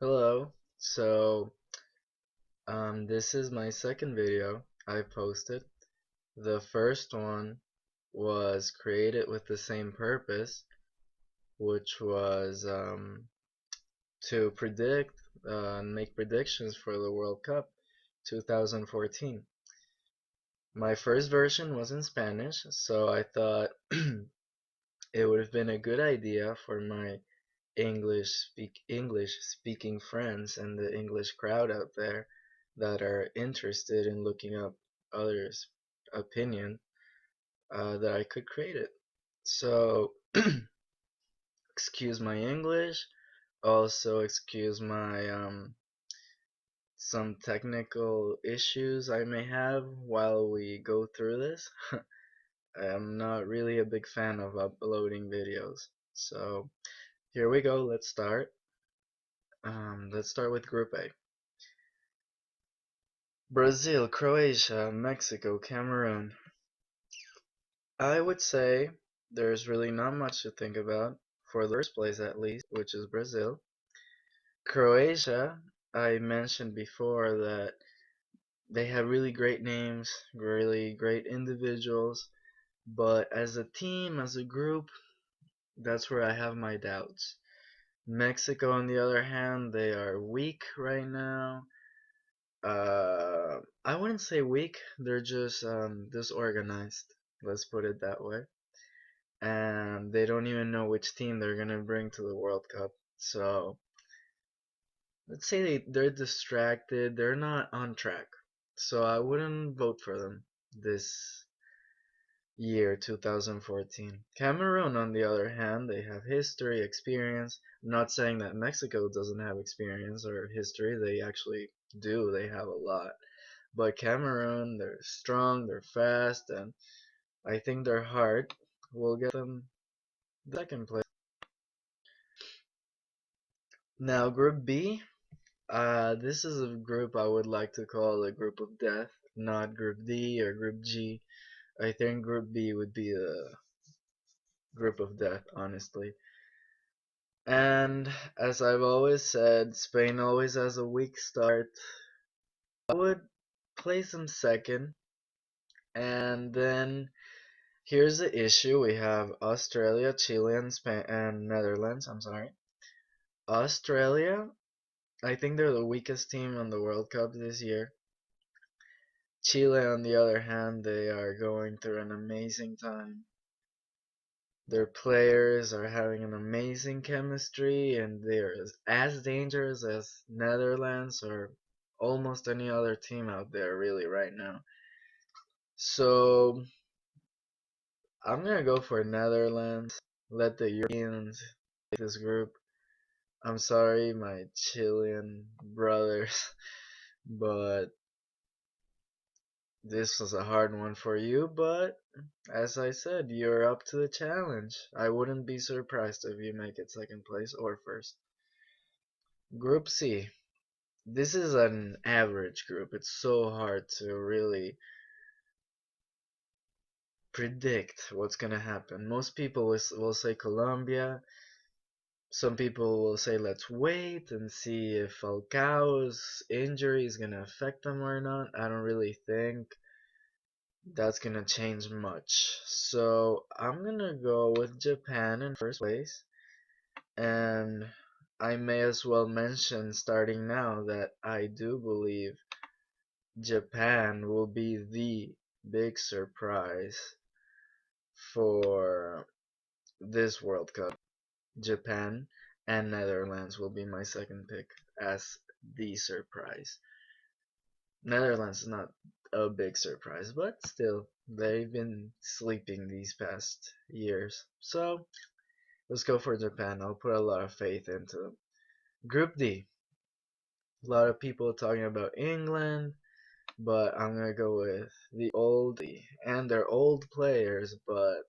Hello. This is my second video I posted. The first one was created with the same purpose, which was to predict and make predictions for the World Cup 2014. My first version was in Spanish, so I thought it would have been a good idea for my English speaking friends and the English crowd out there that are interested in looking up others' opinion, that I could create it. So excuse my English, also excuse my some technical issues I may have while we go through this. I'm not really a big fan of uploading videos. So here we go, let's start. Let's start with Group A. Brazil, Croatia, Mexico, Cameroon. I would say there's really not much to think about, for the first place at least, which is Brazil. Croatia, I mentioned before that they have really great names, really great individuals, but as a team, as a group, that's where I have my doubts. Mexico, on the other hand, they are weak right now. I wouldn't say weak, they're just disorganized, let's put it that way. And they don't even know which team they're gonna bring to the World Cup. So let's say they're distracted, they're not on track. So I wouldn't vote for them this year, 2014. Cameroon, on the other hand, they have history, experience. I'm not saying that Mexico doesn't have experience or history, they actually do, they have a lot. But Cameroon, they're strong, they're fast, and I think their heart will get them the second place. Now, Group B, this is a group I would like to call a group of death, not Group D or Group G. I think Group B would be a group of death, honestly. And as I've always said, Spain always has a weak start. I would place them second, and then here's the issue: we have Australia, Chile, and Spain and Netherlands. I'm sorry. Australia, I think they're the weakest team on the World Cup this year. Chile, on the other hand, they are going through an amazing time. Their players are having an amazing chemistry, and they're as dangerous as Netherlands or almost any other team out there, really, right now. So I'm gonna go for Netherlands. Let the Europeans take this group. I'm sorry, my Chilean brothers, but this was a hard one for you, but as I said, you're up to the challenge. I wouldn't be surprised if you make it second place or first. Group C. This is an average group. It's so hard to really predict what's gonna happen. Most people will say Colombia. Some people will say let's wait and see if Falcao's injury is gonna affect them or not. I don't really think that's gonna change much. So I'm gonna go with Japan in first place, and I may as well mention starting now that I do believe Japan will be the big surprise for this World Cup. Japan and Netherlands will be my second pick as the surprise. Netherlands is not a big surprise, but still, they've been sleeping these past years. So, let's go for Japan. I'll put a lot of faith into them. Group D. A lot of people talking about England, but I'm gonna go with the old and their old players, but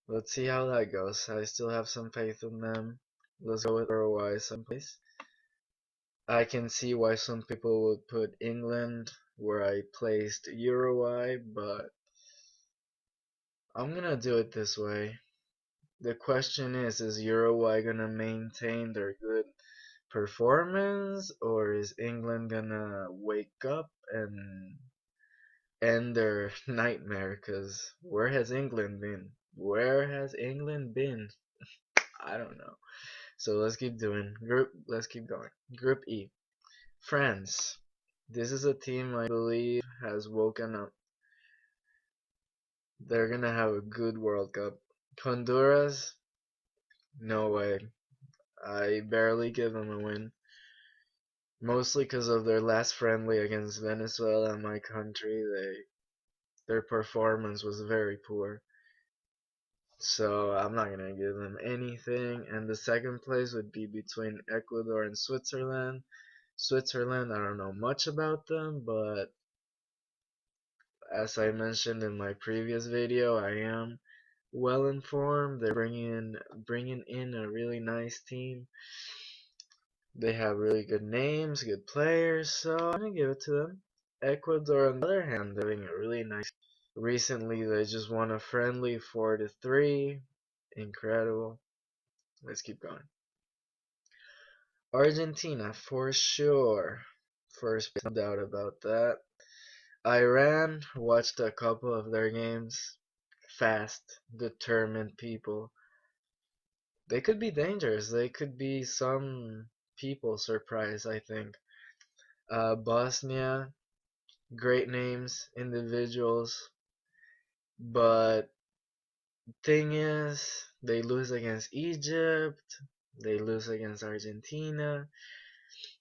let's see how that goes. I still have some faith in them. Let's go with Uruguay someplace. I can see why some people would put England where I placed Uruguay, but I'm gonna do it this way. The question is Uruguay gonna maintain their good performance, or is England gonna wake up and end their nightmare? Cause where has England been? Where has England been? I don't know. So let's keep doing group. Let's keep going. Group E. France. This is a team I believe has woken up. They're gonna have a good World Cup. Honduras. No way. I barely give them a win. Mostly because of their last friendly against Venezuela, my country. Their performance was very poor. So I'm not gonna give them anything. And the second place would be between Ecuador and Switzerland. Switzerland, I don't know much about them, but as I mentioned in my previous video, I am well informed. They're bringing in a really nice team. They have really good names, good players, so I'm gonna give it to them. Ecuador, on the other hand, they're having a really nice. Recently, they just won a friendly 4-3. Incredible. Let's keep going. Argentina, for sure. First, no doubt about that. Iran, watched a couple of their games. Fast, determined people. They could be dangerous. They could be some people surprise, I think. Bosnia, great names, individuals, but thing is, they lose against Egypt, they lose against Argentina.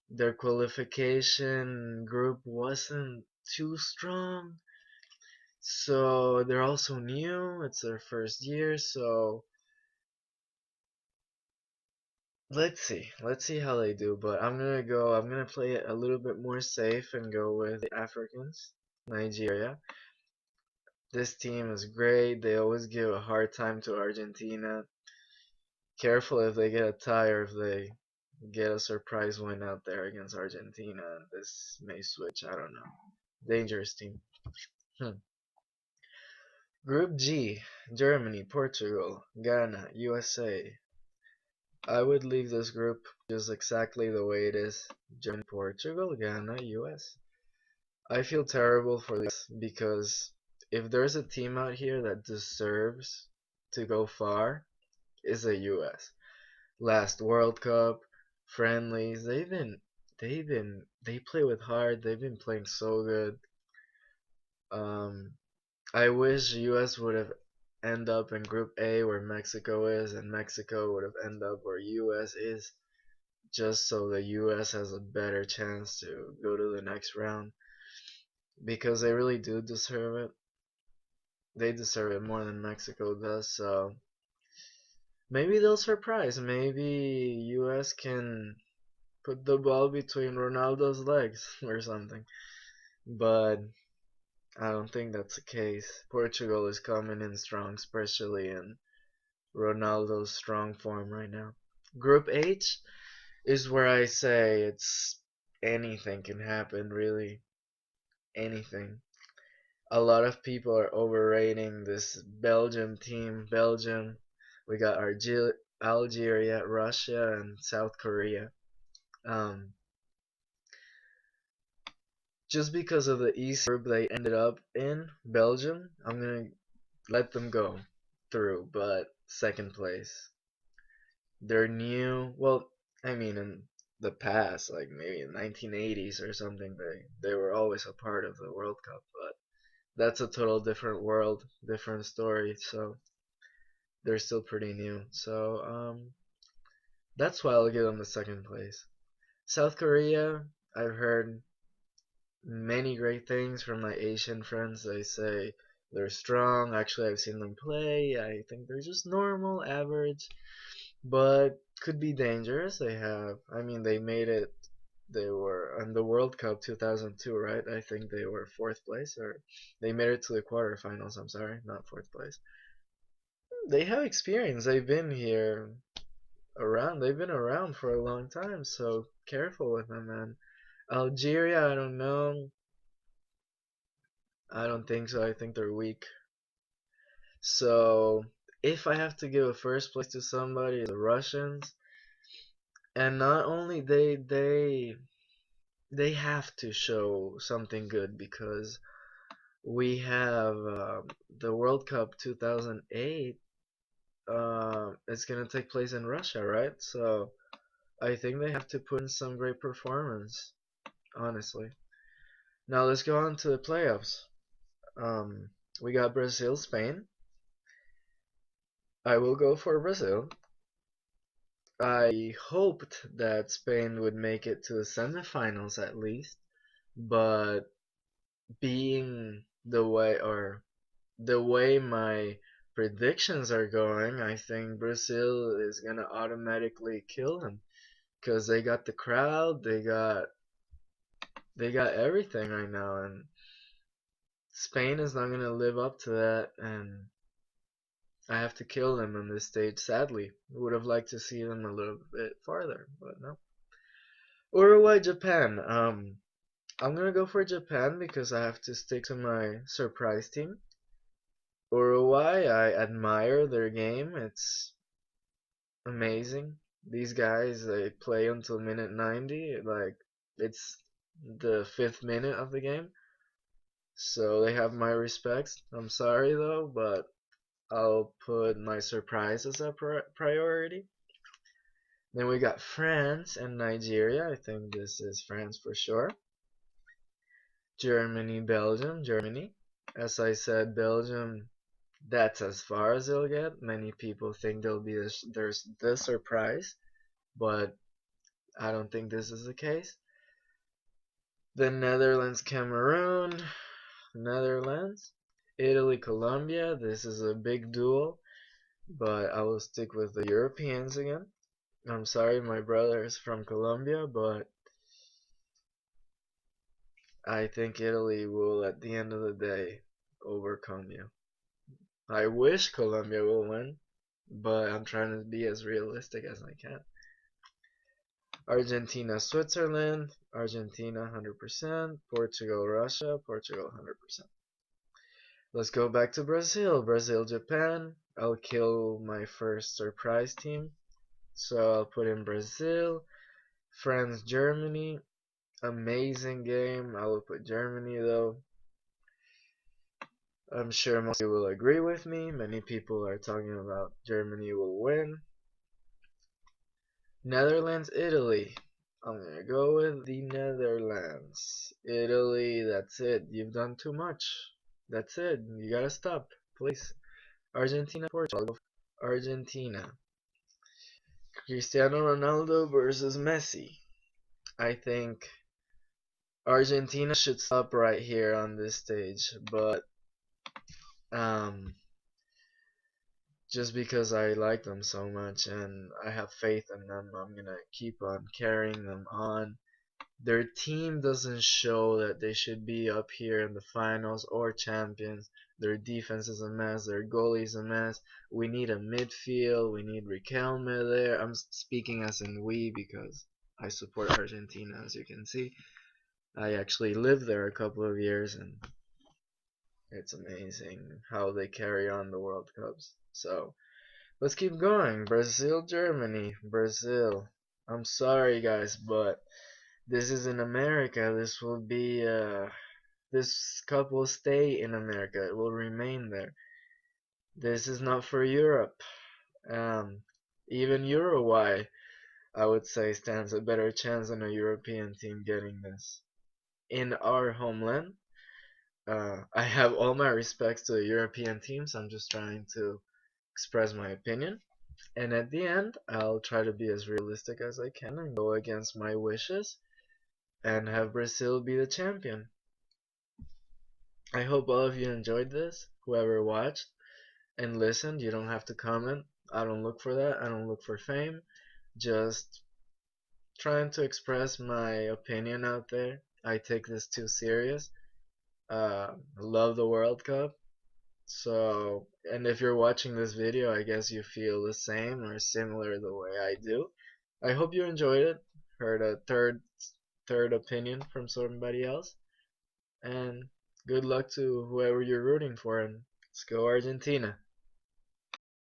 Their qualification group wasn't too strong, so they're also new. It's their first year, so let's see how they do. But I'm gonna play it a little bit more safe and go with the Africans, Nigeria. This team is great. They always give a hard time to Argentina. Careful if they get a tie or if they get a surprise win out there against Argentina. This may switch. I don't know. Dangerous team. Hmm. Group G: Germany, Portugal, Ghana, USA. I would leave this group just exactly the way it is. Germany, Portugal, Ghana, US. I feel terrible for this because if there's a team out here that deserves to go far, it's the US. Last World Cup, friendlies, they play with heart, they've been playing so good. Um I wish US would have end up in Group A where Mexico is, and Mexico would have end up where US is, just so the US has a better chance to go to the next round because they really do deserve it. They deserve it more than Mexico does, so maybe they'll surprise. Maybe US can put the ball between Ronaldo's legs or something. But I don't think that's the case. Portugal is coming in strong, especially in Ronaldo's strong form right now. Group H is where I say it's anything can happen, really. Anything. A lot of people are overrating this Belgium team. Belgium, we got Algeria, Russia, and South Korea. Um, just because of the easy group they ended up in, Belgium, I'm gonna let them go through, but second place. They're new. Well, I mean, in the past, like maybe in 1980s or something, they were always a part of the World Cup, but that's a total different world, different story. So they're still pretty new. So that's why I'll give them the second place. South Korea, I've heard many great things from my Asian friends. They say they're strong. Actually, I've seen them play. I think they're just normal, average, but could be dangerous. I mean, they made it. They were on the World Cup 2002, right? I think they were fourth place, or they made it to the quarterfinals. I'm sorry, not fourth place. They have experience. They've been here around. They've been around for a long time, so careful with them, man. Algeria, I don't know. I don't think so. I think they're weak. So if I have to give a first place to somebody, it's the Russians. And not only they have to show something good because we have the World Cup 2008. It's gonna take place in Russia, right? So I think they have to put in some great performance, honestly. Now let's go on to the playoffs. Um, we got Brazil, Spain. I will go for Brazil. I hoped that Spain would make it to the semifinals at least, but being the way my predictions are going, I think Brazil is gonna automatically kill them because they got the crowd, they got everything right now, and Spain is not gonna live up to that, and I have to kill them on this stage. Sadly, would have liked to see them a little bit farther, but no. Uruguay, Japan. I'm gonna go for Japan because I have to stick to my surprise team. Uruguay, I admire their game. It's amazing. These guys, they play until minute 90, like it's the fifth minute of the game. So they have my respects. I'm sorry though, but I'll put my surprise as a priority. Then we got France and Nigeria. I think this is France for sure. Germany, Belgium, Germany. As I said, Belgium, that's as far as they'll get. Many people think they'll be there's the surprise, but I don't think this is the case. The Netherlands, Cameroon, Netherlands, Italy, Colombia. This is a big duel, but I will stick with the Europeans again. I'm sorry, my brother is from Colombia, but I think Italy will, at the end of the day, overcome you. I wish Colombia will win, but I'm trying to be as realistic as I can. Argentina, Switzerland, Argentina 100%, Portugal, Russia, Portugal 100%. Let's go back to Brazil, Brazil, Japan. I'll kill my first surprise team, so I'll put in Brazil, France, Germany. Amazing game. I will put Germany though. I'm sure most of you will agree with me. Many people are talking about Germany will win. Netherlands, Italy. I'm gonna go with the Netherlands. Italy, that's it. You've done too much. That's it. You gotta stop, please. Argentina, Portugal. Argentina. Cristiano Ronaldo versus Messi. I think Argentina should stop right here on this stage, but um, just because I like them so much and I have faith in them, I'm gonna keep on carrying them on. Their team doesn't show that they should be up here in the finals or champions. Their defense is a mess. Their goalie is a mess. We need a midfield. We need Riquelme there. I'm speaking as in we because I support Argentina, as you can see. I actually lived there a couple of years, and it's amazing how they carry on the World Cups. So let's keep going. Brazil, Germany, Brazil. I'm sorry, guys, but this is in America. This will be this cup will stay in America. It will remain there. This is not for Europe. Um, even Uruguay, I would say, stands a better chance than a European team getting this. In our homeland, I have all my respects to the European teams. I'm just trying to express my opinion. And at the end, I'll try to be as realistic as I can and go against my wishes and have Brazil be the champion. I hope all of you enjoyed this, whoever watched and listened. You don't have to comment. I don't look for that. I don't look for fame. Just trying to express my opinion out there. I take this too serious. I love the World Cup. So, and if you're watching this video, I guess you feel the same or similar the way I do. I hope you enjoyed it. Heard a third opinion from somebody else. And good luck to whoever you're rooting for, and let's go Argentina.